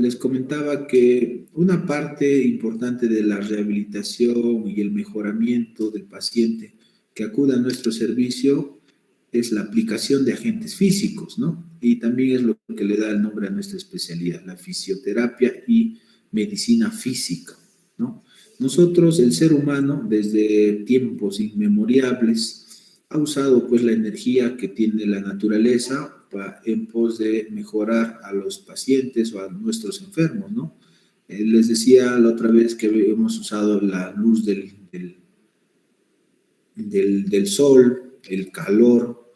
les comentaba que una parte importante de la rehabilitación y el mejoramiento del paciente que acuda a nuestro servicio es la aplicación de agentes físicos, ¿no? Y también es lo que le da el nombre a nuestra especialidad, la fisioterapia y medicina física, ¿no? Nosotros, el ser humano, desde tiempos inmemorables, ha usado pues la energía que tiene la naturaleza en pos de mejorar a los pacientes o a nuestros enfermos, ¿no? Les decía la otra vez que hemos usado la luz del sol, el calor,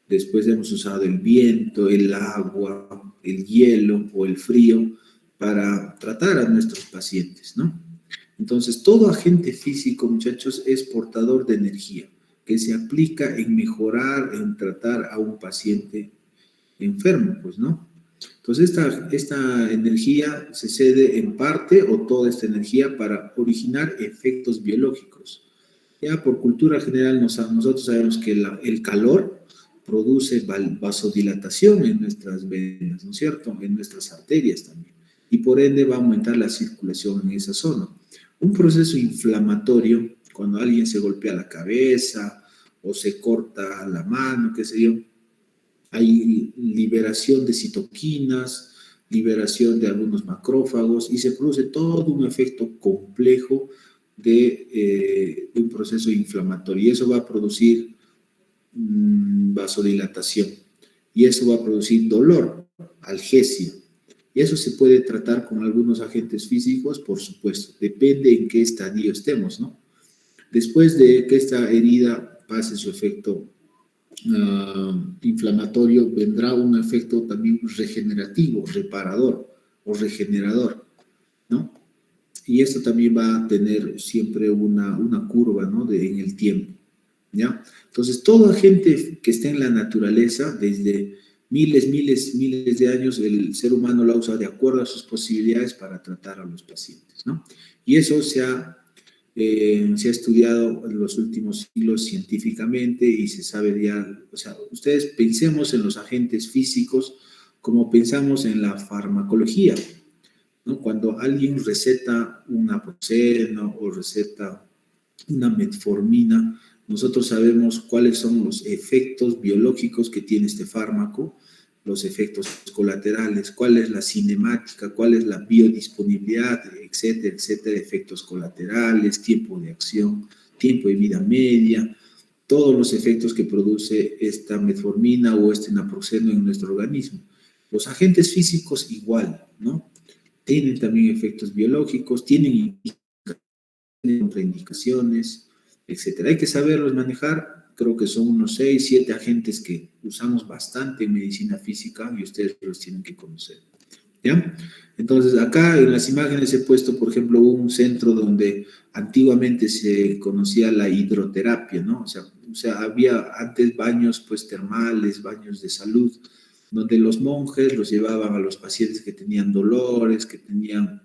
después hemos usado el viento, el agua, el hielo o el frío para tratar a nuestros pacientes, ¿no? Entonces, todo agente físico, muchachos, es portador de energía que se aplica en mejorar, en tratar a un paciente enfermo, pues, ¿no? Entonces, esta energía se cede en parte o toda esta energía para originar efectos biológicos. Ya por cultura general nosotros sabemos que el calor produce vasodilatación en nuestras venas, ¿no es cierto? En nuestras arterias también. Y por ende va a aumentar la circulación en esa zona. Un proceso inflamatorio, cuando alguien se golpea la cabeza o se corta la mano, qué sé yo, hay liberación de citoquinas, liberación de algunos macrófagos y se produce todo un efecto complejo de un proceso inflamatorio y eso va a producir vasodilatación y eso va a producir dolor, algesia. Y eso se puede tratar con algunos agentes físicos, por supuesto, depende en qué estadio estemos, ¿no? Después de que esta herida pase su efecto inflamatorio, vendrá un efecto también regenerativo, reparador o regenerador, ¿no? Y esto también va a tener siempre una curva, ¿no? En el tiempo, ¿ya? Entonces, todo agente que esté en la naturaleza, desde miles de años, el ser humano lo usa de acuerdo a sus posibilidades para tratar a los pacientes, ¿no? Y eso se ha estudiado en los últimos siglos científicamente y se sabe ya, o sea, ustedes pensemos en los agentes físicos como pensamos en la farmacología, ¿no? Cuando alguien receta un naproxeno o receta una metformina, nosotros sabemos cuáles son los efectos biológicos que tiene este fármaco, los efectos colaterales, cuál es la cinemática, cuál es la biodisponibilidad, etcétera, etcétera, efectos colaterales, tiempo de acción, tiempo de vida media, todos los efectos que produce esta metformina o este naproxeno en nuestro organismo. Los agentes físicos igual, ¿no? Tienen también efectos biológicos, tienen contraindicaciones, etcétera. Hay que saberlos manejar. Creo que son unos 6, 7 agentes que usamos bastante en medicina física y ustedes los tienen que conocer. ¿Ya? Entonces, acá en las imágenes he puesto, por ejemplo, un centro donde antiguamente se conocía la hidroterapia, ¿no? O sea había antes baños pues termales, baños de salud, donde los monjes los llevaban a los pacientes que tenían dolores, que tenían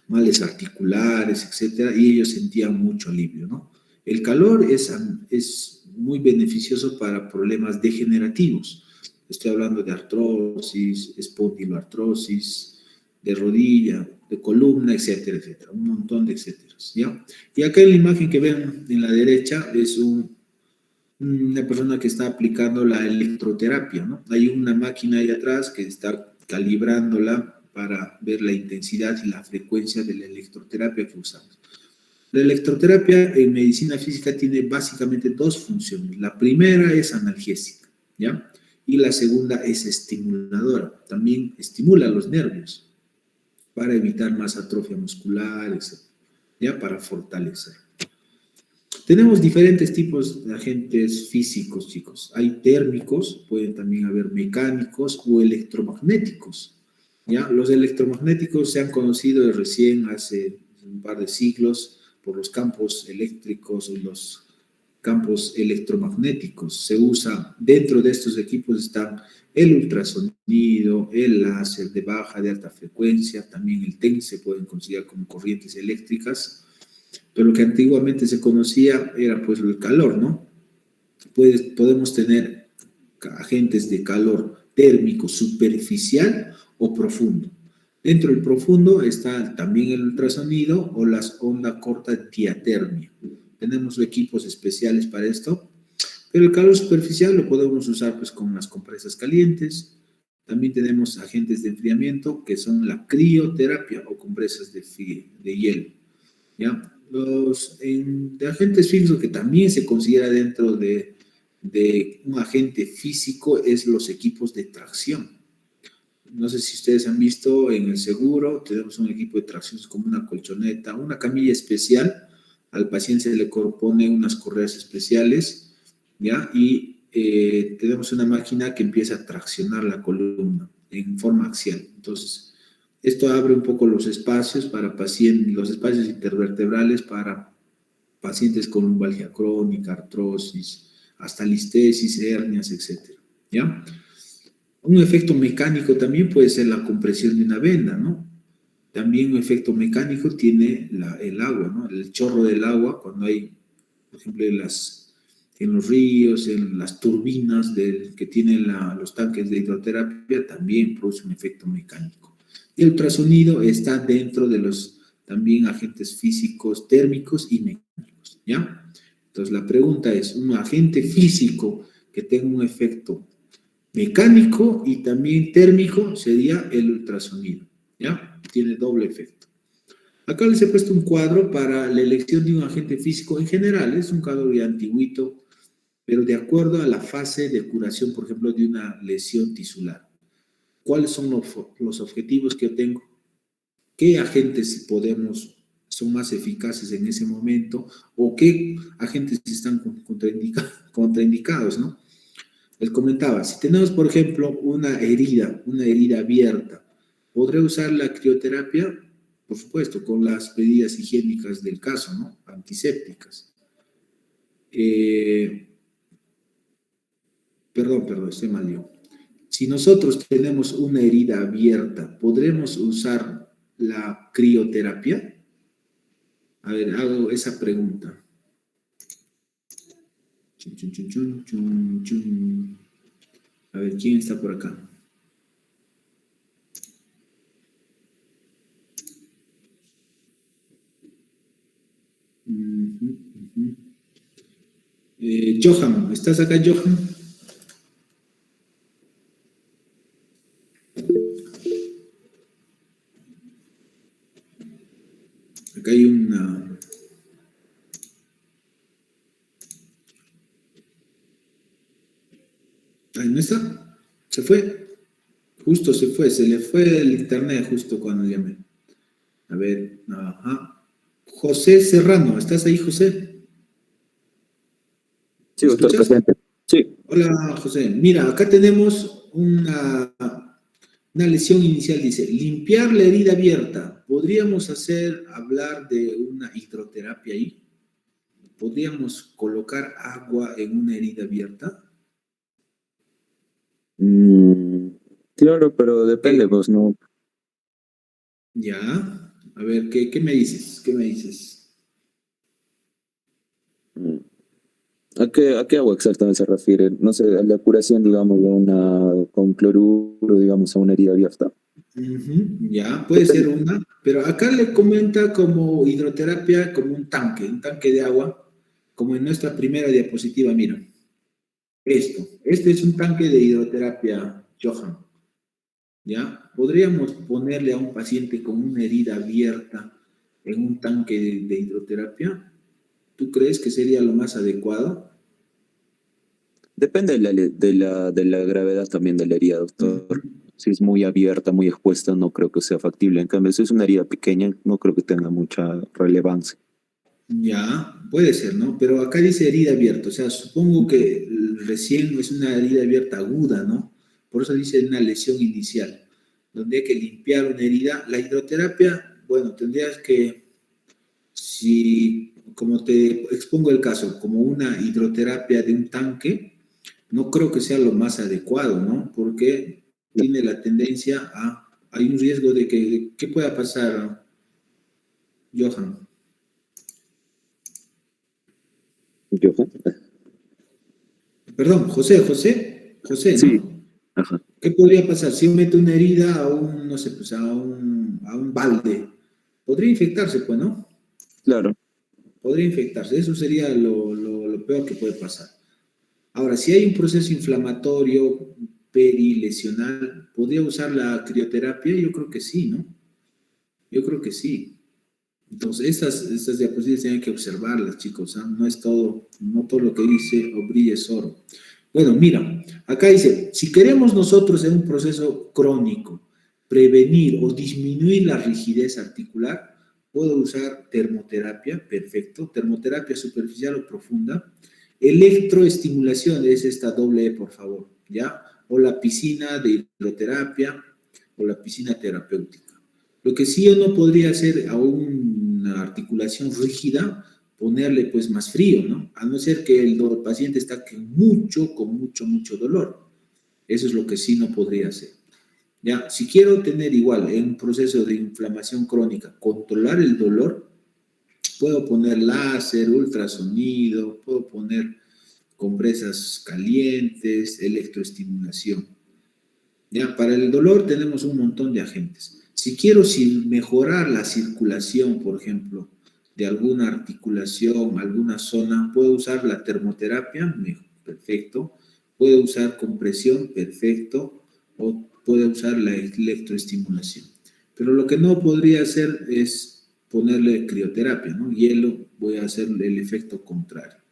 males articulares, etcétera, y ellos sentían mucho alivio, ¿no? El calor es muy beneficioso para problemas degenerativos. Estoy hablando de artrosis, espondiloartrosis, de rodilla, de columna, etcétera, etcétera, un montón de etcéteras, ¿ya? Y acá en la imagen que ven en la derecha es una persona que está aplicando la electroterapia, ¿no? Hay una máquina ahí atrás que está calibrándola para ver la intensidad y la frecuencia de la electroterapia que usamos. La electroterapia en medicina física tiene básicamente dos funciones. La primera es analgésica, ¿ya? Y la segunda es estimuladora. También estimula los nervios para evitar más atrofia muscular, etc., ¿ya? Para fortalecer. Tenemos diferentes tipos de agentes físicos, chicos. Hay térmicos, pueden también haber mecánicos o electromagnéticos, ¿ya? Los electromagnéticos se han conocido recién hace un par de siglos por los campos eléctricos o los campos electromagnéticos. Se usa, dentro de estos equipos están el ultrasonido, el láser de baja, de alta frecuencia, también el TENS se pueden considerar como corrientes eléctricas, pero lo que antiguamente se conocía era pues el calor, ¿no? Podemos tener agentes de calor térmico superficial o profundo. Dentro del profundo está también el ultrasonido o las onda corta diatermia. Tenemos equipos especiales para esto, pero el calor superficial lo podemos usar pues con las compresas calientes. También tenemos agentes de enfriamiento que son la crioterapia o compresas de hielo. ¿Ya? De agentes físicos que también se considera dentro de un agente físico es los equipos de tracción. No sé si ustedes han visto en el seguro, tenemos un equipo de tracción como una colchoneta, una camilla especial. Al paciente se le pone unas correas especiales, ¿ya? Y tenemos una máquina que empieza a traccionar la columna en forma axial. Entonces, esto abre un poco los espacios para pacientes, los espacios intervertebrales para pacientes con lumbalgia crónica, artrosis, hasta listesis, hernias, etcétera, ¿ya? Un efecto mecánico también puede ser la compresión de una venda, ¿no? También un efecto mecánico tiene el agua, ¿no? El chorro del agua, cuando hay, por ejemplo, en los ríos, en las turbinas que tienen los tanques de hidroterapia, también produce un efecto mecánico. Y el ultrasonido está dentro de los también agentes físicos, térmicos y mecánicos, ¿ya? Entonces la pregunta es, ¿un agente físico que tenga un efecto mecánico y también térmico sería el ultrasonido, ¿ya? Tiene doble efecto. Acá les he puesto un cuadro para la elección de un agente físico en general, es un cuadro ya antiguito, pero de acuerdo a la fase de curación, por ejemplo, de una lesión tisular. ¿Cuáles son los objetivos que yo tengo? ¿Qué agentes son más eficaces en ese momento? ¿O qué agentes están contraindicados, ¿no? Él comentaba, si tenemos, por ejemplo, una herida abierta, ¿podré usar la crioterapia? Por supuesto, con las medidas higiénicas del caso, ¿no? Antisépticas. Eh, perdón, estoy mal yo. Si nosotros tenemos una herida abierta, ¿podremos usar la crioterapia? A ver, hago esa pregunta. Chun, chun, chun, chun, chun, chun. A ver, ¿quién está por acá? Johan, ¿estás acá, Johan? Acá hay una... Ahí no está. Se fue. Justo se fue. Se le fue el internet justo cuando llamé. A ver. Ajá. José Serrano. ¿Estás ahí, José? Sí, ¿Me doctor escuchas? presente. Sí. Hola, José. Mira, acá tenemos una lesión inicial. Dice, limpiar la herida abierta. ¿Podríamos hablar de una hidroterapia ahí? ¿Podríamos colocar agua en una herida abierta? Mm, claro, pero depende, ¿Qué? pues, ¿no? Ya. A ver, ¿qué me dices? ¿Qué me dices? Mm, ¿A qué agua exactamente se refiere? No sé, a la curación, digamos, con cloruro, digamos, a una herida abierta. Ujú, ya, puede ser Depende. una, pero acá le comenta como hidroterapia, como un tanque de agua, como en nuestra primera diapositiva, mira, este es un tanque de hidroterapia, Johan, ¿ya? Podríamos ponerle a un paciente con una herida abierta en un tanque de hidroterapia. ¿Tú crees que sería lo más adecuado? Depende de la gravedad también de la herida, Ujú. doctor. Si es muy abierta, muy expuesta, no creo que sea factible. En cambio, si es una herida pequeña, no creo que tenga mucha relevancia. Ya, puede ser, ¿no? Pero acá dice herida abierta, o sea, supongo que recién es una herida abierta aguda, ¿no? Por eso dice una lesión inicial, donde hay que limpiar una herida. La hidroterapia, bueno, tendrías que, si, como te expongo el caso, como una hidroterapia de un tanque, no creo que sea lo más adecuado, ¿no? Porque tiene la tendencia hay un riesgo de que, ¿qué pueda pasar, Johan? Yo, Perdón, José, sí, ¿no? ajá. ¿Qué podría pasar? Si mete una herida a un, no sé, pues a un balde, podría infectarse, pues, ¿no? Claro, Podría infectarse. Eso sería lo peor que puede pasar. Ahora, si hay un proceso inflamatorio perilesional, ¿podría usar la crioterapia? Yo creo que sí, ¿no? Yo creo que sí. Entonces, estas diapositivas tienen que observarlas, chicos, ¿ah? No es todo, no todo lo que dice o brilla es oro. Bueno, mira, acá dice, si queremos nosotros en un proceso crónico prevenir o disminuir la rigidez articular, puedo usar termoterapia, perfecto, termoterapia superficial o profunda, electroestimulación, es esta doble E, por favor, ¿ya? O la piscina de hidroterapia o la piscina terapéutica. Lo que sí yo no podría hacer a una articulación rígida, ponerle pues más frío, ¿no? A no ser que el paciente está con mucho dolor. Eso es lo que sí no podría hacer. Ya, si quiero tener igual en un proceso de inflamación crónica, controlar el dolor, puedo poner láser, ultrasonido, puedo poner compresas calientes, electroestimulación. Ya, para el dolor tenemos un montón de agentes. Si quiero mejorar la circulación, por ejemplo, de alguna articulación, alguna zona, puedo usar la termoterapia, perfecto. Puedo usar compresión, perfecto. O puedo usar la electroestimulación. Pero lo que no podría hacer es ponerle crioterapia, ¿no? Hielo, voy a hacer el efecto contrario.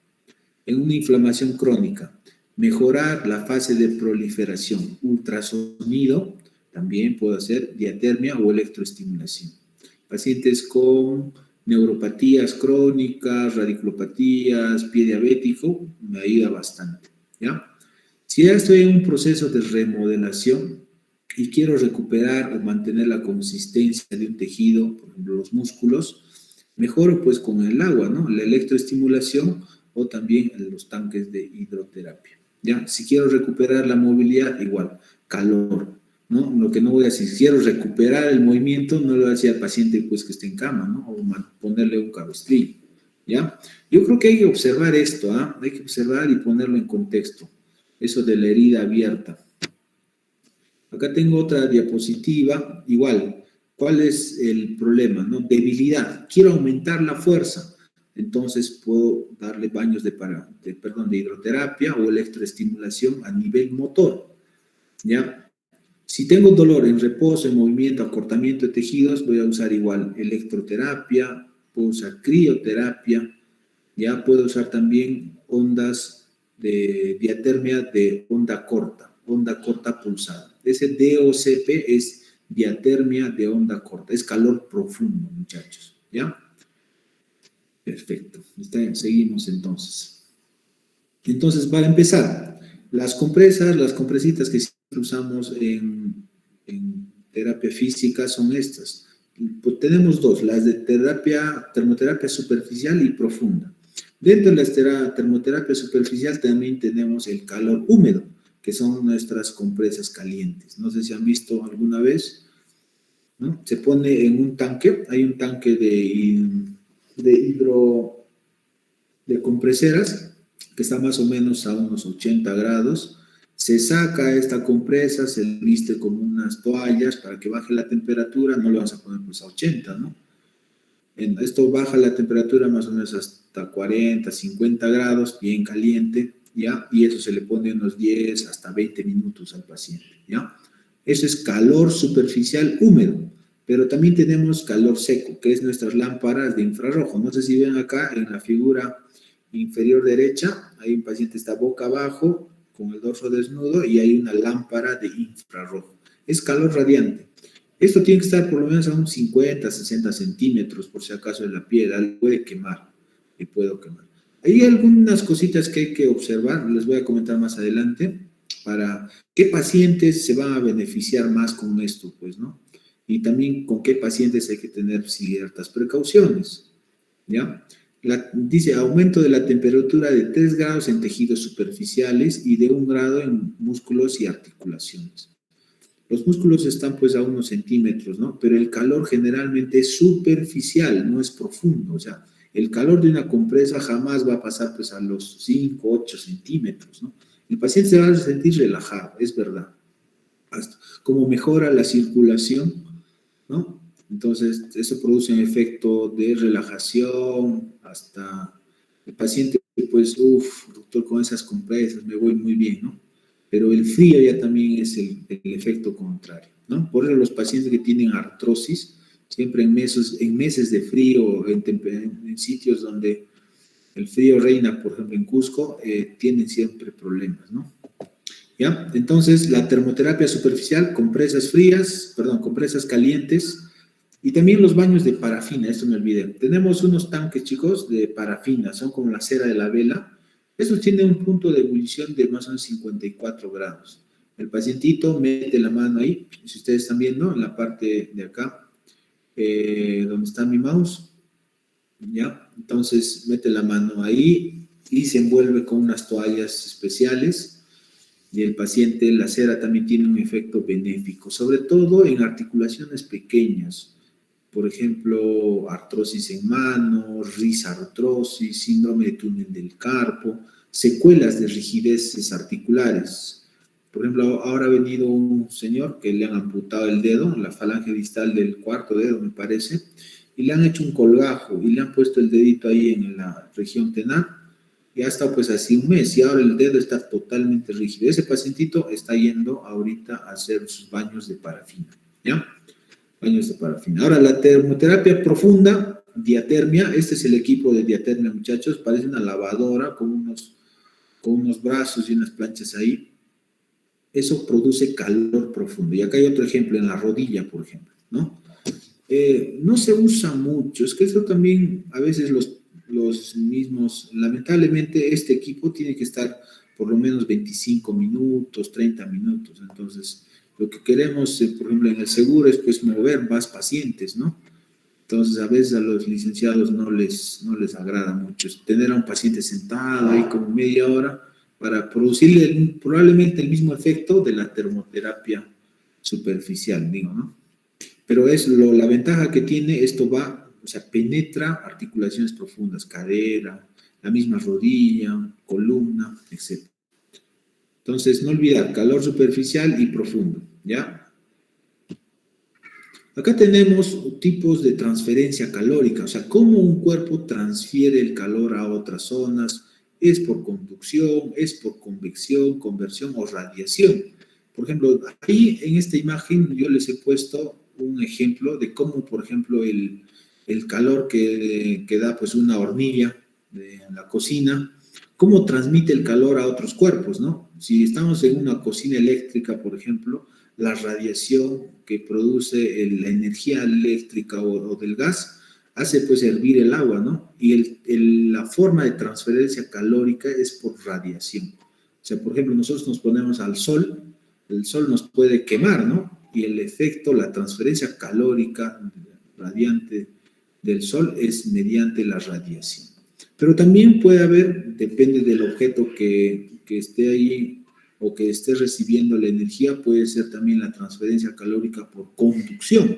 En una inflamación crónica, mejorar la fase de proliferación, ultrasonido, también puedo hacer diatermia o electroestimulación. Pacientes con neuropatías crónicas, radiculopatías, pie diabético, me ayuda bastante, ¿ya? Si ya estoy en un proceso de remodelación y quiero recuperar o mantener la consistencia de un tejido, por ejemplo, los músculos, mejoro pues con el agua, ¿no? La electroestimulación o también en los tanques de hidroterapia. ¿Ya? Si quiero recuperar la movilidad, igual, calor, ¿no? Lo que no voy a hacer, si quiero recuperar el movimiento, no lo voy a decir al paciente pues que esté en cama, ¿no? O ponerle un cabestrillo, ¿ya? Yo creo que hay que observar esto, ¿ah? Hay que observar y ponerlo en contexto, eso de la herida abierta. Acá tengo otra diapositiva, igual, ¿cuál es el problema? ¿No? Debilidad, quiero aumentar la fuerza, entonces puedo darle baños de hidroterapia o electroestimulación a nivel motor, ¿ya? Si tengo dolor en reposo, en movimiento, acortamiento de tejidos, voy a usar igual electroterapia, puedo usar crioterapia, ya puedo usar también ondas de diatermia de onda corta pulsada. Ese DOCP es diatermia de onda corta, es calor profundo, muchachos, ¿ya? Perfecto, seguimos entonces. Entonces, para empezar, las compresitas que siempre usamos en terapia física son estas. Pues tenemos dos, las de termoterapia superficial y profunda. Dentro de la termoterapia superficial también tenemos el calor húmedo, que son nuestras compresas calientes. No sé si han visto alguna vez, ¿no? Se pone en un tanque, hay un tanque de compreseras que está más o menos a unos 80 grados. Se saca esta compresa, se viste como unas toallas para que baje la temperatura, no lo vas a poner pues a 80, ¿no? Esto baja la temperatura más o menos hasta 40, 50 grados, bien caliente, ¿ya? Y eso se le pone unos 10 hasta 20 minutos al paciente, ¿ya? Eso es calor superficial húmedo, pero también tenemos calor seco, que es nuestras lámparas de infrarrojo. No sé si ven acá en la figura inferior derecha, hay un paciente que está boca abajo, con el dorso desnudo, y hay una lámpara de infrarrojo. Es calor radiante. Esto tiene que estar por lo menos a unos 50, 60 centímetros, por si acaso, de la piel. Puede quemar, y puedo quemar. Hay algunas cositas que hay que observar, les voy a comentar más adelante, para qué pacientes se van a beneficiar más con esto, pues, ¿no? Y también con qué pacientes hay que tener ciertas precauciones, ¿ya? Dice aumento de la temperatura de 3 grados en tejidos superficiales y de 1 grado en músculos y articulaciones. Los músculos están pues a unos centímetros, ¿no? Pero el calor generalmente es superficial, no es profundo. O sea, el calor de una compresa jamás va a pasar pues a los 5, 8 centímetros, ¿no? El paciente se va a sentir relajado, es verdad. Como mejora la circulación, ¿no? Entonces, eso produce un efecto de relajación, hasta el paciente, pues, doctor, con esas compresas me voy muy bien, ¿no? Pero el frío ya también es el efecto contrario, ¿no? Por eso los pacientes que tienen artrosis, siempre en meses de frío, en sitios donde el frío reina, por ejemplo, en Cusco, tienen siempre problemas, ¿no? ¿Ya? Entonces, la termoterapia superficial, compresas frías, perdón, compresas calientes, y también los baños de parafina, esto me olvidé. Tenemos unos tanques, chicos, de parafina, son como la cera de la vela. Esos tienen un punto de ebullición de más o menos 54 grados. El pacientito mete la mano ahí, si ustedes están viendo, en la parte de acá, donde está mi mouse, ¿ya? Entonces, mete la mano ahí y se envuelve con unas toallas especiales. Y el paciente, la cera también tiene un efecto benéfico, sobre todo en articulaciones pequeñas. Por ejemplo, artrosis en manos, risartrosis, síndrome de túnel del carpo, secuelas de rigideces articulares. Por ejemplo, ahora ha venido un señor que le han amputado el dedo, la falange distal del cuarto dedo, me parece, y le han hecho un colgajo y le han puesto el dedito ahí en la región tenar. Y ha estado pues así un mes y ahora el dedo está totalmente rígido. Ese pacientito está yendo ahorita a hacer sus baños de parafina, ¿ya? Baños de parafina. Ahora, la termoterapia profunda, diatermia, este es el equipo de diatermia, muchachos, parece una lavadora con unos brazos y unas planchas ahí. Eso produce calor profundo. Y acá hay otro ejemplo en la rodilla, por ejemplo, ¿no? No se usa mucho, es que eso también a veces los mismos, lamentablemente este equipo tiene que estar por lo menos 25 minutos, 30 minutos, entonces lo que queremos, por ejemplo, en el seguro es pues mover más pacientes, ¿no? Entonces a veces a los licenciados no les agrada mucho tener a un paciente sentado ahí como media hora para producirle probablemente el mismo efecto de la termoterapia superficial, digo, ¿no? Pero la ventaja que tiene, esto o sea, penetra articulaciones profundas, cadera, la misma rodilla, columna, etc. Entonces, no olvidar, calor superficial y profundo, ¿ya? Acá tenemos tipos de transferencia calórica, o sea, cómo un cuerpo transfiere el calor a otras zonas, es por conducción, es por convección, conversión o radiación. Por ejemplo, ahí en esta imagen yo les he puesto un ejemplo de cómo, por ejemplo, el calor que da pues una hornilla en la cocina, cómo transmite el calor a otros cuerpos, ¿no? Si estamos en una cocina eléctrica, por ejemplo, la radiación que produce la energía eléctrica o del gas hace pues hervir el agua, ¿no? Y la forma de transferencia calórica es por radiación. O sea, por ejemplo, nosotros nos ponemos al sol, el sol nos puede quemar, ¿no? Y el efecto, la transferencia calórica radiante del sol es mediante la radiación. Pero también puede haber, depende del objeto que esté ahí o que esté recibiendo la energía, puede ser también la transferencia calórica por conducción.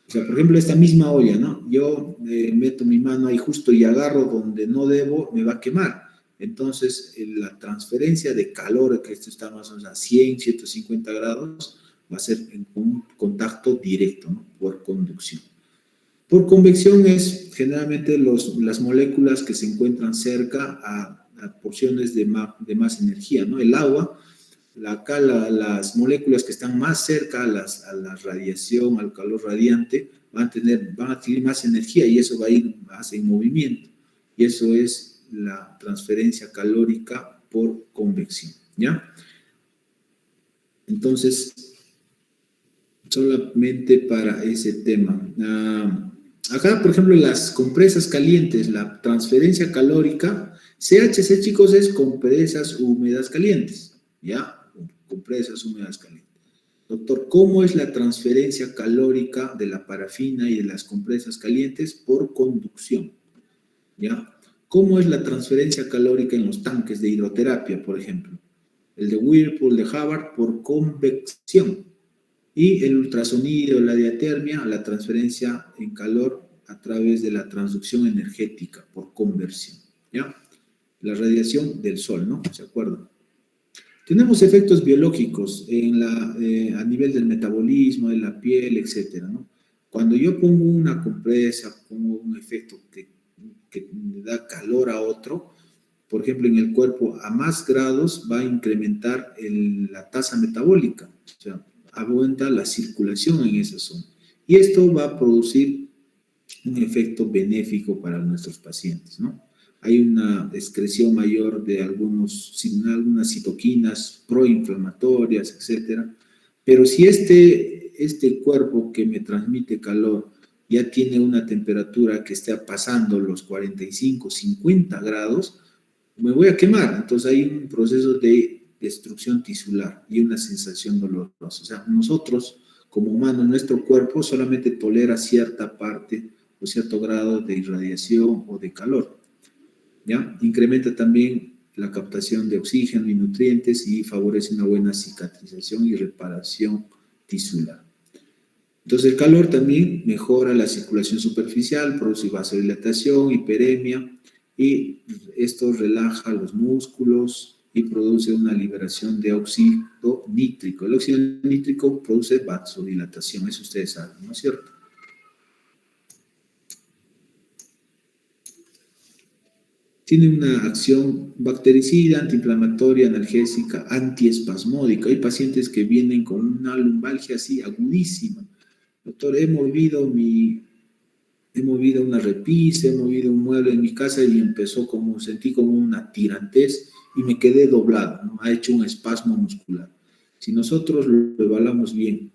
O sea, por ejemplo, esta misma olla, ¿no? Yo meto mi mano ahí justo y agarro donde no debo, me va a quemar. Entonces, la transferencia de calor, que esto está más o menos a 100, 150 grados, va a ser en un contacto directo, ¿no? Por conducción. Por convección es generalmente las moléculas que se encuentran cerca a porciones de más energía, ¿no? El agua, acá las moléculas que están más cerca a la radiación, al calor radiante, van a adquirir más energía y eso va a ir más en movimiento. Y eso es la transferencia calórica por convección, ¿ya? Entonces, solamente para ese tema. Acá, por ejemplo, las compresas calientes, la transferencia calórica, CHC, chicos, es compresas húmedas calientes, ¿ya? Compresas húmedas calientes. Doctor, ¿cómo es la transferencia calórica de la parafina y de las compresas calientes? Por conducción, ¿ya? ¿Cómo es la transferencia calórica en los tanques de hidroterapia, por ejemplo? El de Whirlpool, de Havard, por convección. Y el ultrasonido, la diatermia, la transferencia en calor a través de la transducción energética por conversión, ¿ya? La radiación del sol, ¿no? ¿Se acuerdan? Tenemos efectos biológicos a nivel del metabolismo, de la piel, etcétera, ¿no? Cuando yo pongo una compresa, pongo un efecto que le da calor a otro, por ejemplo, en el cuerpo a más grados va a incrementar la tasa metabólica, o sea, aumenta la circulación en esa zona. Y esto va a producir un efecto benéfico para nuestros pacientes, ¿no? Hay una excreción mayor de algunas citoquinas proinflamatorias, etcétera. Pero si este cuerpo que me transmite calor ya tiene una temperatura que está pasando los 45, 50 grados, me voy a quemar. Entonces hay un proceso de destrucción tisular y una sensación dolorosa. O sea, nosotros como humanos, nuestro cuerpo solamente tolera cierta parte o cierto grado de irradiación o de calor. ¿Ya? Incrementa también la captación de oxígeno y nutrientes y favorece una buena cicatrización y reparación tisular. Entonces el calor también mejora la circulación superficial, produce vasodilatación, hiperemia y esto relaja los músculos y produce una liberación de óxido nítrico. El óxido nítrico produce vasodilatación, eso ustedes saben, ¿no es cierto? Tiene una acción bactericida, antiinflamatoria, analgésica, antiespasmódica. Hay pacientes que vienen con una lumbalgia así agudísima. Doctor, he movido una repisa, he movido un mueble en mi casa y sentí como una tirantez y me quedé doblado, ¿no? Ha hecho un espasmo muscular. Si nosotros lo evaluamos bien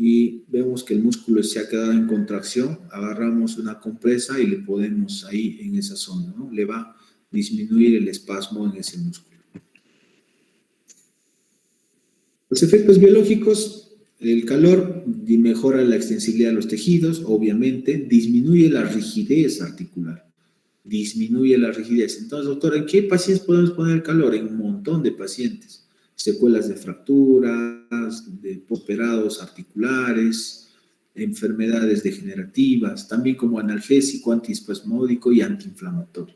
y vemos que el músculo se ha quedado en contracción, agarramos una compresa y le podemos ahí en esa zona, ¿no? Le va a disminuir el espasmo en ese músculo. Los efectos biológicos, el calor mejora la extensibilidad de los tejidos, obviamente, disminuye la rigidez articular, disminuye la rigidez. Entonces, doctor, ¿en qué pacientes podemos poner el calor? En un montón de pacientes. Secuelas de fracturas, de operados articulares, enfermedades degenerativas, también como analgésico, antiespasmódico y antiinflamatorio.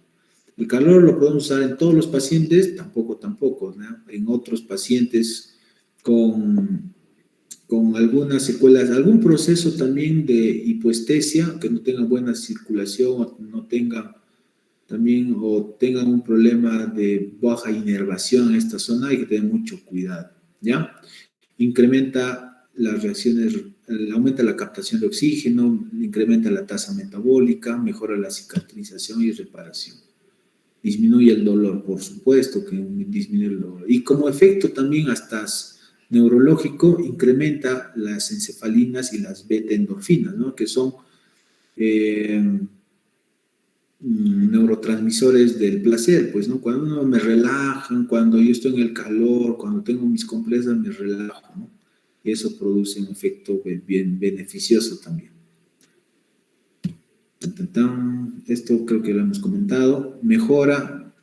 El calor lo podemos usar en todos los pacientes, tampoco, ¿no? En otros pacientes con algunas secuelas, algún proceso también de hipoestesia, que no tenga buena circulación o no tenga también o tengan un problema de baja inervación en esta zona, hay que tener mucho cuidado, ¿ya? Incrementa las reacciones, aumenta la captación de oxígeno, incrementa la tasa metabólica, mejora la cicatrización y reparación. Disminuye el dolor, por supuesto que disminuye el dolor. Y como efecto también hasta neurológico, incrementa las encefalinas y las beta-endorfinas, ¿no? Que son neurotransmisores del placer, pues, ¿no? Cuando uno me relajan, cuando yo estoy en el calor, cuando tengo mis compresas, me relajo, ¿no? Y eso produce un efecto bien beneficioso también. Esto creo que lo hemos comentado. Mejora,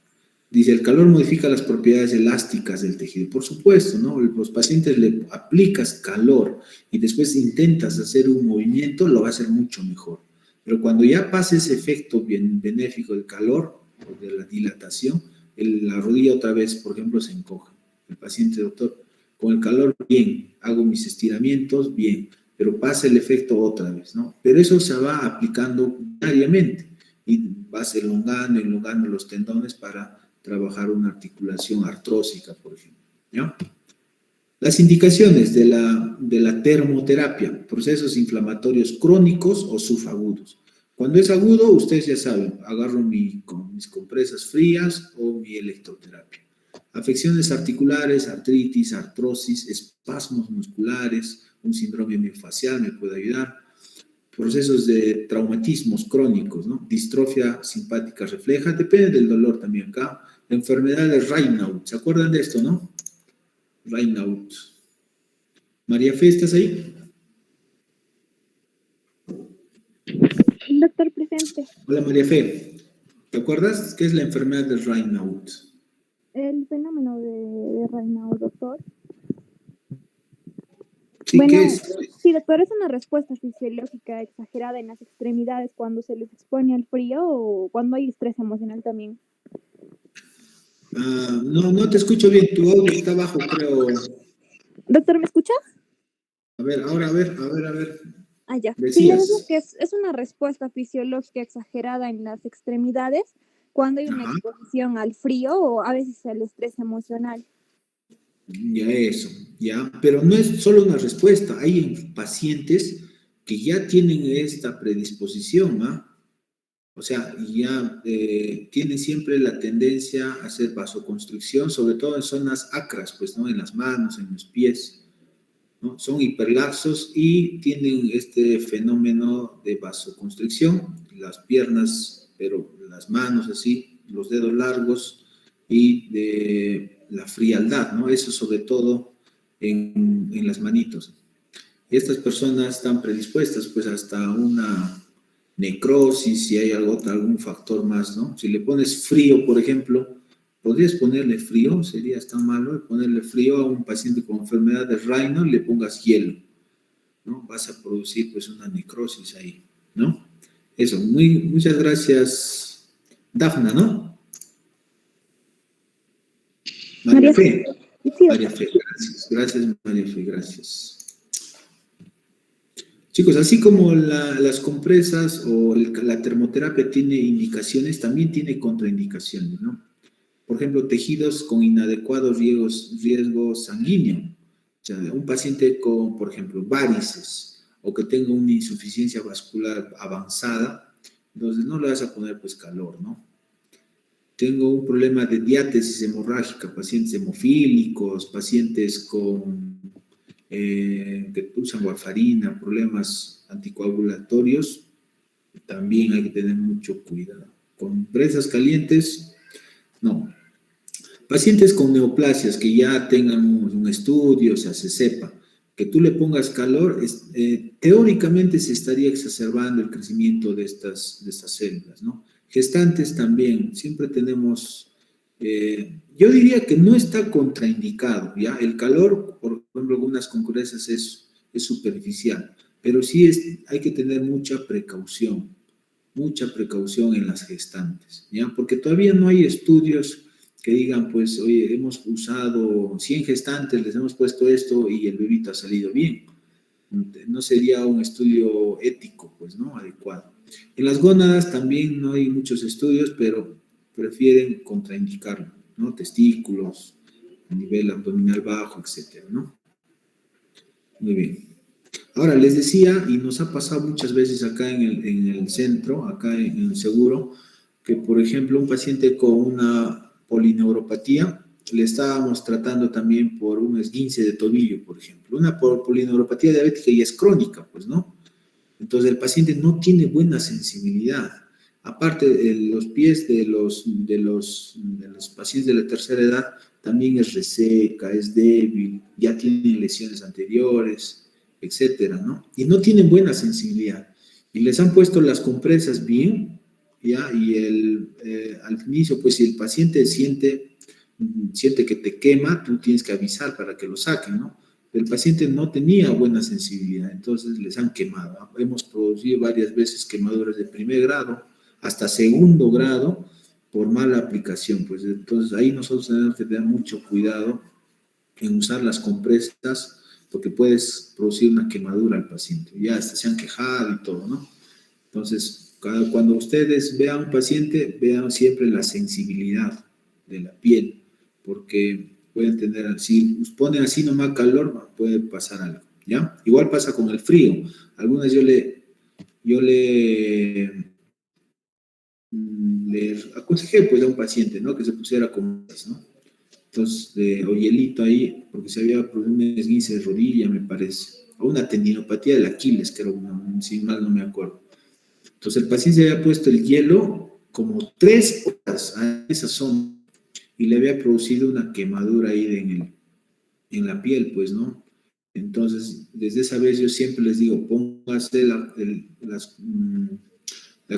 dice, el calor modifica las propiedades elásticas del tejido. Por supuesto, ¿no? Los pacientes le aplicas calor y después intentas hacer un movimiento, lo va a hacer mucho mejor. Pero cuando ya pasa ese efecto bien benéfico del calor o de la dilatación, la rodilla otra vez, por ejemplo, se encoge. El paciente, doctor, con el calor, bien, hago mis estiramientos, bien, pero pasa el efecto otra vez, ¿no? Pero eso se va aplicando diariamente y vas elongando los tendones para trabajar una articulación artrósica, por ejemplo, ¿ya? Las indicaciones de la termoterapia, procesos inflamatorios crónicos o subagudos. Cuando es agudo, ustedes ya saben, agarro mis compresas frías o mi electroterapia. Afecciones articulares, artritis, artrosis, espasmos musculares, un síndrome miofascial me puede ayudar. Procesos de traumatismos crónicos, ¿no? Distrofia simpática refleja, depende del dolor también acá. La enfermedad de Raynaud, ¿se acuerdan de esto, no? Raynaud. María Fe, ¿estás ahí? Doctor presente. Hola María Fe, ¿te acuerdas qué es la enfermedad de Raynaud? El fenómeno de Raynaud, doctor. Sí, bueno, ¿qué es? Sí, doctor, es una respuesta fisiológica exagerada en las extremidades cuando se les expone al frío o cuando hay estrés emocional también. No te escucho bien, tu audio está bajo, creo. Doctor, ¿me escucha? A ver, ahora, a ver. Ah, ya. Sí, le decía Decías. que es una respuesta fisiológica exagerada en las extremidades cuando hay una Ajá, exposición al frío o a veces al estrés emocional. ya eso, ya. Pero no es solo una respuesta, hay pacientes que ya tienen esta predisposición, ¿ah? O sea, ya tienen siempre la tendencia a hacer vasoconstricción, sobre todo en zonas acras, pues, ¿no? En las manos, en los pies, ¿no? Son hiperlaxos y tienen este fenómeno de vasoconstricción, las piernas, pero las manos así, los dedos largos y de la frialdad, ¿no? Eso sobre todo en las manitos. Y estas personas están predispuestas pues hasta una necrosis, si hay algún factor más, ¿no? Si le pones frío, por ejemplo, podrías ponerle frío, sería tan malo ponerle frío a un paciente con enfermedad de Raynaud, le pongas hielo, ¿no? Vas a producir pues una necrosis ahí, ¿no? Eso, muchas gracias, Dafna, ¿no? María María Fe. Fe, Sí, María doctor. Fe, gracias, María Fe, gracias. Chicos, así como las compresas o la termoterapia tiene indicaciones, también tiene contraindicaciones, ¿no? Por ejemplo, tejidos con inadecuado riesgo sanguíneo. O sea, un paciente con, por ejemplo, varices o que tenga una insuficiencia vascular avanzada, entonces no le vas a poner pues calor, ¿no? Tengo un problema de diátesis hemorrágica, pacientes hemofílicos, pacientes con que usan warfarina, problemas anticoagulatorios, también hay que tener mucho cuidado. Con presas calientes, no. Pacientes con neoplasias que ya tengan un estudio, o sea, se sepa, que tú le pongas calor, teóricamente se estaría exacerbando el crecimiento de estas células, ¿no? Gestantes también, siempre tenemos, yo diría que no está contraindicado, ¿ya? El calor, por ejemplo, algunas concurrencias es superficial, pero sí hay que tener mucha precaución en las gestantes, ¿ya? Porque todavía no hay estudios que digan, pues, oye, hemos usado 100 gestantes, les hemos puesto esto y el bebito ha salido bien. No sería un estudio ético, pues, ¿no? Adecuado. En las gónadas también no hay muchos estudios, pero prefieren contraindicarlo, ¿no? Testículos, a nivel abdominal bajo, etcétera, ¿no? Muy bien. Ahora, les decía, y nos ha pasado muchas veces acá en el centro, acá en el seguro, que por ejemplo un paciente con una polineuropatía, le estábamos tratando también por un esguince de tobillo, por ejemplo. Una polineuropatía diabética y es crónica, pues, ¿no? Entonces el paciente no tiene buena sensibilidad. Aparte, los pies de los pacientes de la tercera edad también es reseca, es débil, ya tienen lesiones anteriores, etcétera, ¿no? Y no tienen buena sensibilidad. Y les han puesto las compresas bien, ¿ya? Y al inicio, pues si el paciente siente que te quema, tú tienes que avisar para que lo saquen, ¿no? El paciente no tenía buena sensibilidad, entonces les han quemado. Hemos producido varias veces quemaduras de primer grado hasta segundo grado por mala aplicación. Pues entonces ahí nosotros tenemos que tener mucho cuidado en usar las compresas porque puedes producir una quemadura al paciente. Ya hasta se han quejado y todo, ¿no? Entonces, cuando ustedes vean a un paciente, vean siempre la sensibilidad de la piel, porque pueden tener, si ponen así nomás calor, puede pasar algo, ¿ya? Igual pasa con el frío. Algunas yo le aconsejé pues a un paciente, ¿no? Que se pusiera con, ¿no? Entonces, o hielito ahí, porque se había producido un esguince de rodilla, me parece, o una tendinopatía del Aquiles, que era si mal no me acuerdo. Entonces el paciente se había puesto el hielo como 3 horas a esa zona y le había producido una quemadura ahí en la piel, pues, ¿no? Entonces, desde esa vez yo siempre les digo, póngase la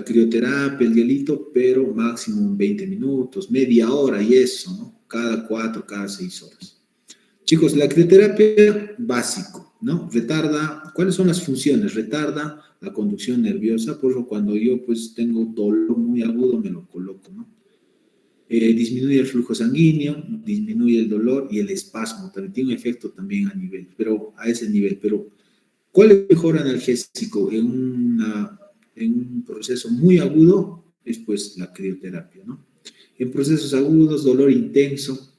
crioterapia, el hielito, pero máximo 20 minutos, media hora y eso, ¿no? Cada 4, cada 6 horas. Chicos, la crioterapia básico, ¿no? Retarda, ¿cuáles son las funciones? Retarda la conducción nerviosa, por eso cuando yo pues tengo dolor muy agudo me lo coloco, ¿no? disminuye el flujo sanguíneo, disminuye el dolor y el espasmo. También tiene un efecto también a ese nivel. Pero, ¿cuál es el mejor analgésico en un proceso muy agudo? Es pues la crioterapia, ¿no? En procesos agudos, dolor intenso,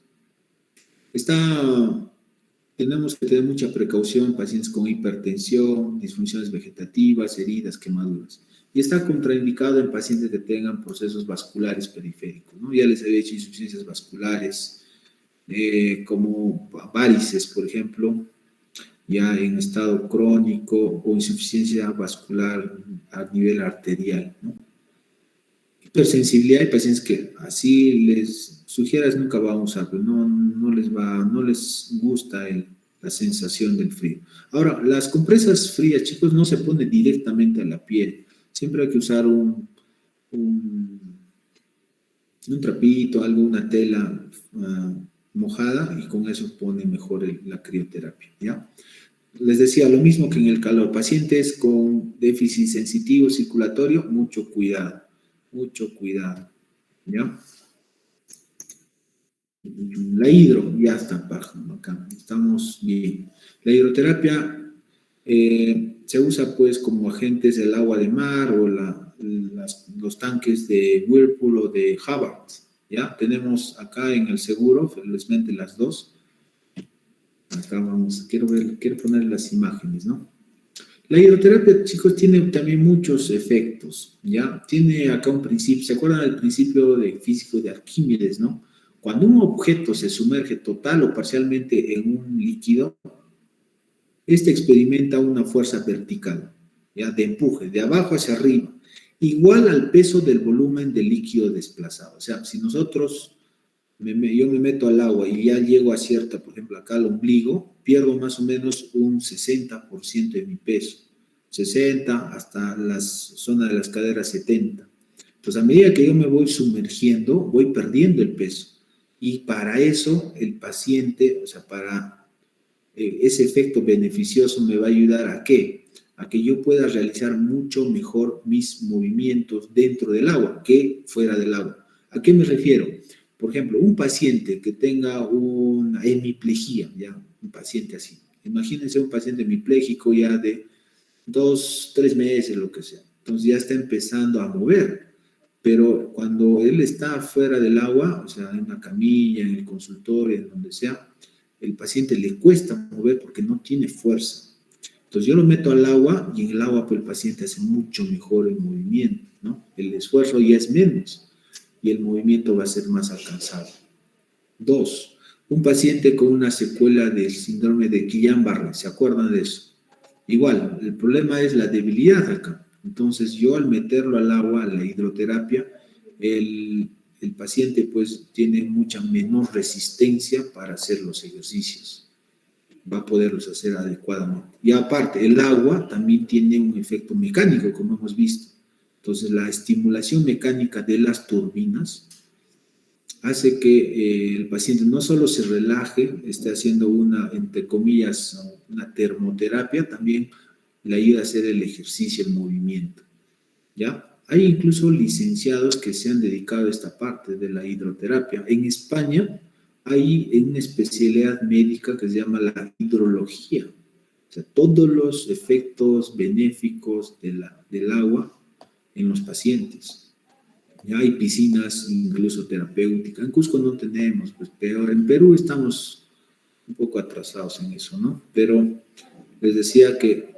tenemos que tener mucha precaución en pacientes con hipertensión, disfunciones vegetativas, heridas, quemaduras. Y está contraindicado en pacientes que tengan procesos vasculares periféricos, ¿no? Ya les había dicho insuficiencias vasculares, como varices, por ejemplo, ya en estado crónico, o insuficiencia vascular a nivel arterial, ¿no? Hipersensibilidad, hay pacientes que así les sugieras nunca van a usar, pero no les gusta la sensación del frío. Ahora, las compresas frías, chicos, no se ponen directamente a la piel. Siempre hay que usar un trapito, una tela mojada, y con eso pone mejor la crioterapia, ¿ya? Les decía lo mismo que en el calor. Pacientes con déficit sensitivo circulatorio, mucho cuidado, ¿ya? La ya está bajando acá, estamos bien. La hidroterapia se usa pues como agentes del agua de mar o los tanques de Whirlpool o de Hubbard, ¿ya? Tenemos acá en el seguro, felizmente las dos. Acá vamos, quiero poner las imágenes, ¿no? La hidroterapia, chicos, tiene también muchos efectos, ¿ya? Tiene acá un principio, ¿se acuerdan del principio físico de Arquímedes, ¿no? Cuando un objeto se sumerge total o parcialmente en un líquido, este experimenta una fuerza vertical, ¿ya? De empuje, de abajo hacia arriba, igual al peso del volumen del líquido desplazado. O sea, si nosotros, yo me meto al agua y ya llego a cierta, por ejemplo, acá al ombligo, pierdo más o menos un 60% de mi peso. 60 hasta la zona de las caderas 70. Entonces, a medida que yo me voy sumergiendo, voy perdiendo el peso. Y para eso, el paciente, o sea, para ese efecto beneficioso me va a ayudar ¿a qué? A que yo pueda realizar mucho mejor mis movimientos dentro del agua que fuera del agua. ¿A qué me refiero? Por ejemplo, un paciente que tenga una hemiplegia, ya, un paciente así. Imagínense un paciente hemipléjico ya de 2, 3 meses, lo que sea. Entonces ya está empezando a mover. Pero cuando él está fuera del agua, o sea, en una camilla, en el consultorio, en donde sea, el paciente le cuesta mover porque no tiene fuerza. Entonces yo lo meto al agua y en el agua pues el paciente hace mucho mejor el movimiento, ¿no? El esfuerzo ya es menos y el movimiento va a ser más alcanzado. 2. Un paciente con una secuela del síndrome de Guillain-Barré, ¿se acuerdan de eso? Igual, el problema es la debilidad acá. Entonces yo al meterlo al agua, a la hidroterapia, el paciente pues tiene mucha menor resistencia para hacer los ejercicios. Va a poderlos hacer adecuadamente. Y aparte, el agua también tiene un efecto mecánico, como hemos visto. Entonces la estimulación mecánica de las turbinas hace que el paciente no solo se relaje, esté haciendo entre comillas, una termoterapia, también le ayuda a hacer el ejercicio, el movimiento, ¿ya? Hay incluso licenciados que se han dedicado a esta parte de la hidroterapia. En España hay una especialidad médica que se llama la hidrología. O sea, todos los efectos benéficos del agua en los pacientes. Ya hay piscinas incluso terapéuticas. En Cusco no tenemos, pues peor. En Perú estamos un poco atrasados en eso, ¿no? Pero les decía que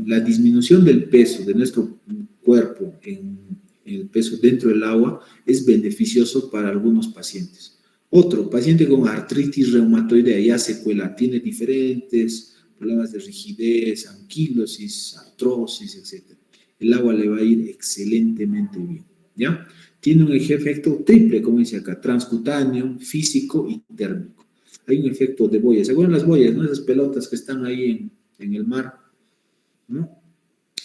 la disminución del peso de nuestro cuerpo en el peso dentro del agua es beneficioso para algunos pacientes. Otro, paciente con artritis reumatoidea, ya secuela, tiene diferentes problemas de rigidez, anquilosis, artrosis, etc. El agua le va a ir excelentemente bien, ¿ya? Tiene un efecto triple, como dice acá, transcutáneo, físico y térmico. Hay un efecto de boyas. ¿Se acuerdan las boyas, no? Esas pelotas que están ahí en el mar, ¿no?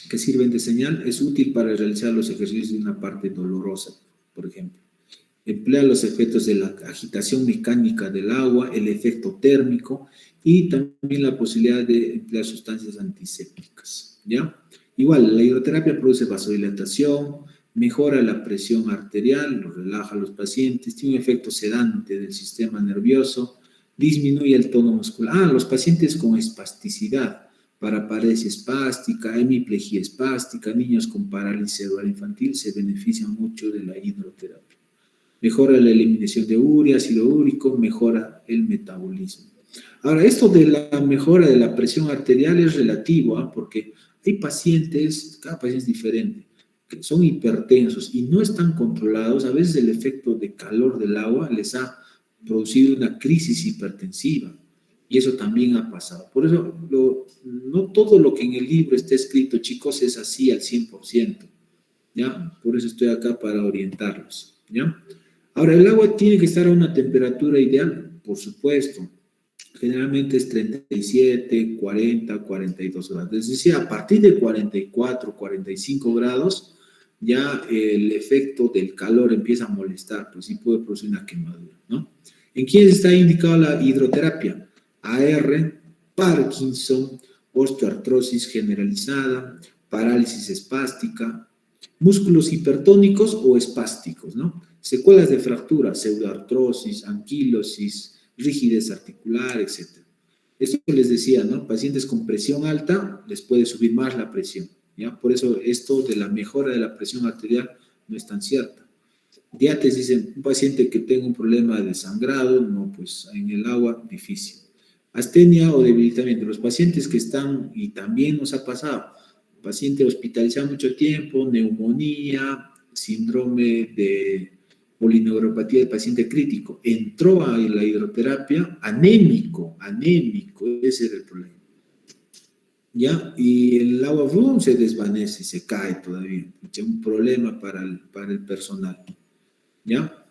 Que sirven de señal. Es útil para realizar los ejercicios de una parte dolorosa, por ejemplo. Emplea los efectos de la agitación mecánica del agua, el efecto térmico y también la posibilidad de emplear sustancias antisépticas, ¿ya? Igual, la hidroterapia produce vasodilatación, mejora la presión arterial, lo relaja a los pacientes, tiene un efecto sedante del sistema nervioso, disminuye el tono muscular. Los pacientes con espasticidad, paraparesia espástica, hemiplegia espástica, niños con parálisis cerebral infantil se benefician mucho de la hidroterapia. Mejora la eliminación de urea, ácido úrico, mejora el metabolismo. Ahora, esto de la mejora de la presión arterial es relativo, porque hay pacientes, cada paciente es diferente, que son hipertensos y no están controlados. A veces el efecto de calor del agua les ha producido una crisis hipertensiva. Y eso también ha pasado. Por eso, no todo lo que en el libro está escrito, chicos, es así al 100%. ¿Ya? Por eso estoy acá para orientarlos. ¿Ya? Ahora, el agua tiene que estar a una temperatura ideal, por supuesto. Generalmente es 37, 40, 42 grados. Es decir, a partir de 44, 45 grados, ya el efecto del calor empieza a molestar, pues sí puede producir una quemadura, ¿no? ¿En quiénes está indicada la hidroterapia? AR, Parkinson, osteoartrosis generalizada, parálisis espástica, músculos hipertónicos o espásticos, ¿no? Secuelas de fractura, pseudoartrosis, anquilosis, rigidez articular, etc. Esto les decía, ¿no? Pacientes con presión alta les puede subir más la presión, ¿ya? Por eso esto de la mejora de la presión arterial no es tan cierta. Diates dicen, un paciente que tenga un problema de sangrado, no, pues en el agua, difícil. Astenia o debilitamiento, los pacientes que están, y también nos ha pasado, paciente hospitalizado mucho tiempo, neumonía, síndrome de polineuropatía del paciente crítico, entró a la hidroterapia anémico, ese era el problema. ¿Ya? Y el agua boom, se desvanece, se cae todavía. Es un problema para el personal. ¿Ya?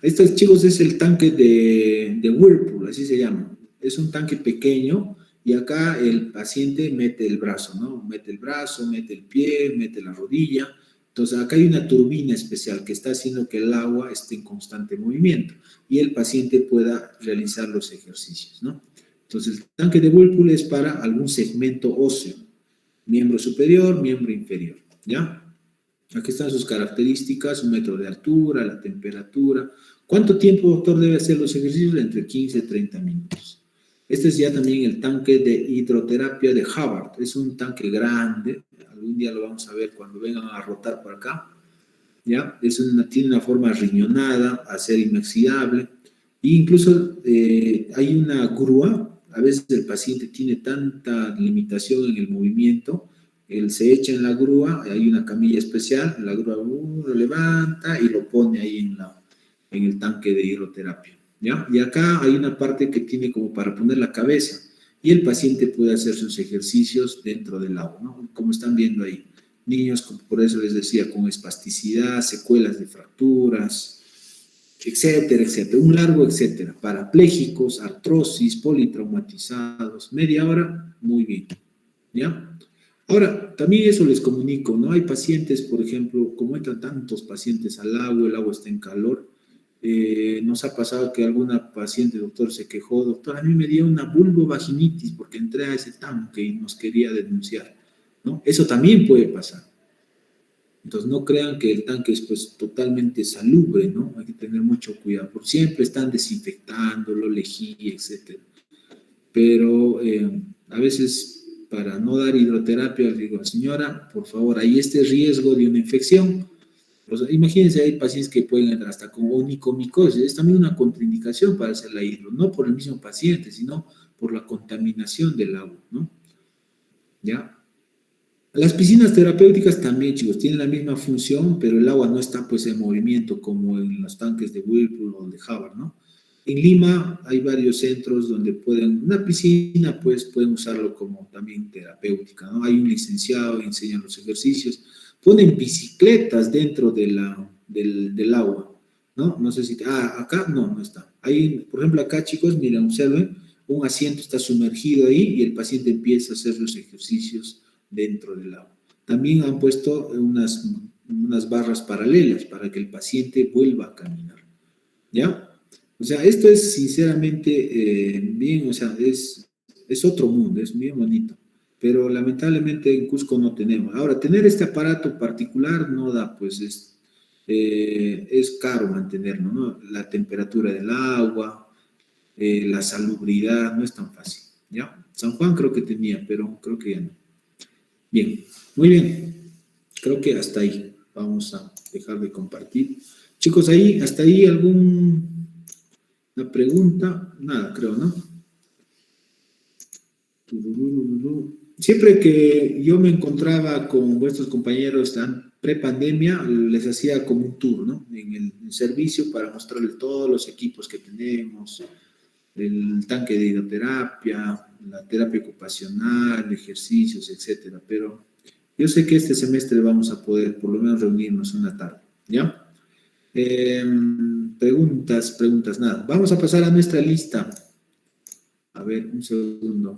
Estos, chicos, es el tanque de Whirlpool, así se llama. Es un tanque pequeño y acá el paciente mete el brazo, ¿no? Mete el brazo, mete el pie, mete la rodilla. Entonces, acá hay una turbina especial que está haciendo que el agua esté en constante movimiento y el paciente pueda realizar los ejercicios, ¿no? Entonces, el tanque de Whirlpool es para algún segmento óseo, miembro superior, miembro inferior, ¿ya? Aquí están sus características, un metro de altura, la temperatura. ¿Cuánto tiempo, doctor, debe hacer los ejercicios? Entre 15 y 30 minutos. Este es ya también el tanque de hidroterapia de Hubbard. Es un tanque grande. Algún día lo vamos a ver cuando vengan a rotar por acá. ¿Ya? Tiene una forma riñonada, acero inoxidable. E incluso hay una grúa. A veces el paciente tiene tanta limitación en el movimiento, él se echa en la grúa, hay una camilla especial, la grúa lo levanta y lo pone ahí en el tanque de hidroterapia, ¿ya? Y acá hay una parte que tiene como para poner la cabeza y el paciente puede hacer sus ejercicios dentro del agua, ¿no? Como están viendo ahí, niños, por eso les decía, con espasticidad, secuelas de fracturas, etcétera, etcétera, un largo etcétera, parapléjicos, artrosis, politraumatizados, media hora, muy bien, ¿ya? Ahora, también eso les comunico, ¿no? Hay pacientes, por ejemplo, como entran tantos pacientes al agua, el agua está en calor, nos ha pasado que alguna paciente, doctor, se quejó, doctor, a mí me dio una vulvovaginitis porque entré a ese tanque y nos quería denunciar, ¿no? Eso también puede pasar. Entonces, no crean que el tanque es pues totalmente salubre, ¿no? Hay que tener mucho cuidado, porque siempre están desinfectándolo, lejía, etc. Pero a veces, para no dar hidroterapia, les digo, señora, por favor, hay este riesgo de una infección. Pues, imagínense, hay pacientes que pueden entrar hasta con onicomicosis. Es también una contraindicación para hacer la hidro, no por el mismo paciente, sino por la contaminación del agua, ¿no? ¿Ya? Las piscinas terapéuticas también, chicos, tienen la misma función, pero el agua no está pues en movimiento como en los tanques de Whirlpool o de Hubbard, ¿no? En Lima hay varios centros donde una piscina pues pueden usarlo como también terapéutica, ¿no? Hay un licenciado que enseña los ejercicios, ponen bicicletas dentro del agua, ¿no? No sé si, acá no está. Por ejemplo, acá, chicos, miren, observen, un asiento está sumergido ahí y el paciente empieza a hacer los ejercicios dentro del agua. También han puesto unas barras paralelas para que el paciente vuelva a caminar, ¿ya? O sea, esto es sinceramente bien, o sea, es otro mundo, es bien bonito. pero lamentablemente en Cusco no tenemos. Ahora, tener este aparato particular no da, pues es caro mantenerlo, ¿no? La temperatura del agua, la salubridad, no es tan fácil, ¿ya? San Juan creo que tenía, pero creo que ya no. Bien, muy bien. Creo que hasta ahí. Vamos a dejar de compartir. Chicos, ahí, hasta ahí alguna pregunta. Nada, creo, ¿no? Siempre que yo me encontraba con vuestros compañeros pre-pandemia, les hacía como un tour, ¿no? En el servicio para mostrarles todos los equipos que tenemos, el tanque de hidroterapia, la terapia ocupacional, ejercicios, etcétera. Pero yo sé que este semestre vamos a poder por lo menos reunirnos una tarde, ¿ya? Preguntas, nada. Vamos a pasar a nuestra lista. A ver, un segundo.